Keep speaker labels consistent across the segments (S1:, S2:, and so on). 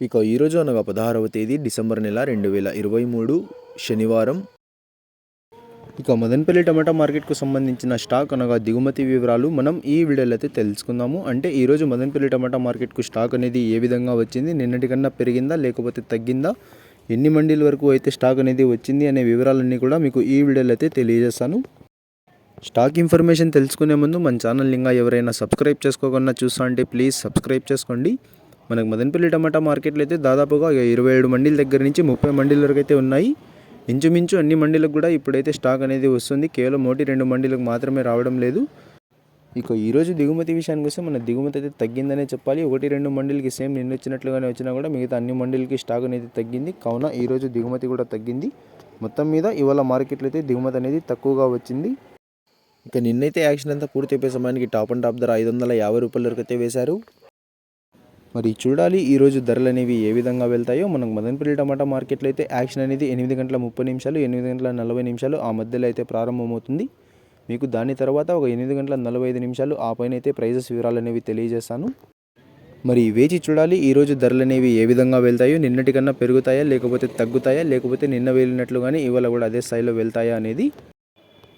S1: ఇక ఈరోజు అనగా 16వ తేదీ డిసెంబర్ నెల 2023 శనివారం. ఇక మదనపల్లి టమాటా మార్కెట్కు సంబంధించిన స్టాక్ అనగా దిగుమతి వివరాలు మనం ఈ వీడియోలో అయితే తెలుసుకుందాము. అంటే ఈరోజు మదనపల్లి టమాటా మార్కెట్కు స్టాక్ అనేది ఏ విధంగా వచ్చింది, నిన్నటి కన్నా పెరిగిందా లేకపోతే తగ్గిందా, ఎన్ని మండీల వరకు అయితే స్టాక్ అనేది వచ్చింది అనే వివరాలన్నీ కూడా మీకు ఈ వీడియోలో అయితే తెలియజేస్తాను. స్టాక్ ఇన్ఫర్మేషన్ తెలుసుకునే ముందు మన ఛానల్ ఇంకా ఎవరైనా సబ్స్క్రైబ్ చేసుకోకుండా చూస్తా అంటే ప్లీజ్ సబ్స్క్రైబ్ చేసుకోండి. మనకు మదనపల్లి టమాటా మార్కెట్లో అయితే దాదాపుగా 27 మండీల దగ్గర నుంచి 30 మండీల వరకు అయితే ఉన్నాయి. ఇంచుమించు అన్ని మండీలకు కూడా ఇప్పుడైతే స్టాక్ అనేది వస్తుంది. కేవలం 1-2 మండీలకు మాత్రమే రావడం లేదు. ఇక ఈరోజు దిగుమతి విషయానికి వస్తే మన దిగుమతి అయితే తగ్గిందనే చెప్పాలి. 1-2 మండీలకి సేమ్ నిన్న వచ్చినట్లుగానే వచ్చినా కూడా మిగతా అన్ని మండీలకి స్టాక్ అనేది తగ్గింది. కావున ఈరోజు దిగుమతి కూడా తగ్గింది. మొత్తం మీద ఇవాళ మార్కెట్లో అయితే దిగుమతి అనేది తక్కువగా వచ్చింది. ఇక నిన్నైతే యాక్షన్ అంతా పూర్తి అయిపోయే సమయానికి టాప్ అండ్ టాప్ ధర 550 రూపాయల వరకు అయితే వేశారు. మరి చూడాలి ఈరోజు ధరలు అనేవి ఏ విధంగా వెళ్తాయో. మనకు మదనపల్లి టమాటా మార్కెట్లో అయితే యాక్షన్ అనేది 8:30 8:40 ఆ మధ్యలో అయితే ప్రారంభమవుతుంది. మీకు దాని తర్వాత ఒక 8:45 ఆ పైన అయితే ప్రైజెస్ వివరాలు అనేవి తెలియజేస్తాను. మరి వేచి చూడాలి ఈరోజు ధరలు అనేవి ఏ విధంగా వెళ్తాయో. నిన్నటి కన్నా పెరుగుతాయా లేకపోతే తగ్గుతాయా, లేకపోతే నిన్న వెళ్ళినట్లుగానే ఇవాళ కూడా అదే స్థాయిలో వెళ్తాయా అనేది.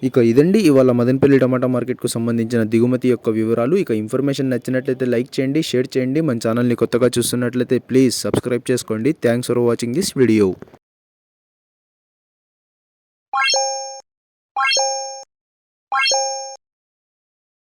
S1: ఇక ఇదండి ఇవాళ మదనపల్లి టమాటా మార్కెట్కు సంబంధించిన దిగుమతి యొక్క వివరాలు. ఇక ఇన్ఫర్మేషన్ నచ్చినట్లయితే లైక్ చేయండి, షేర్ చేయండి. మన ఛానల్ని కొత్తగా చూస్తున్నట్లయితే ప్లీజ్ సబ్స్క్రైబ్ చేసుకోండి. Thanks for watching this video.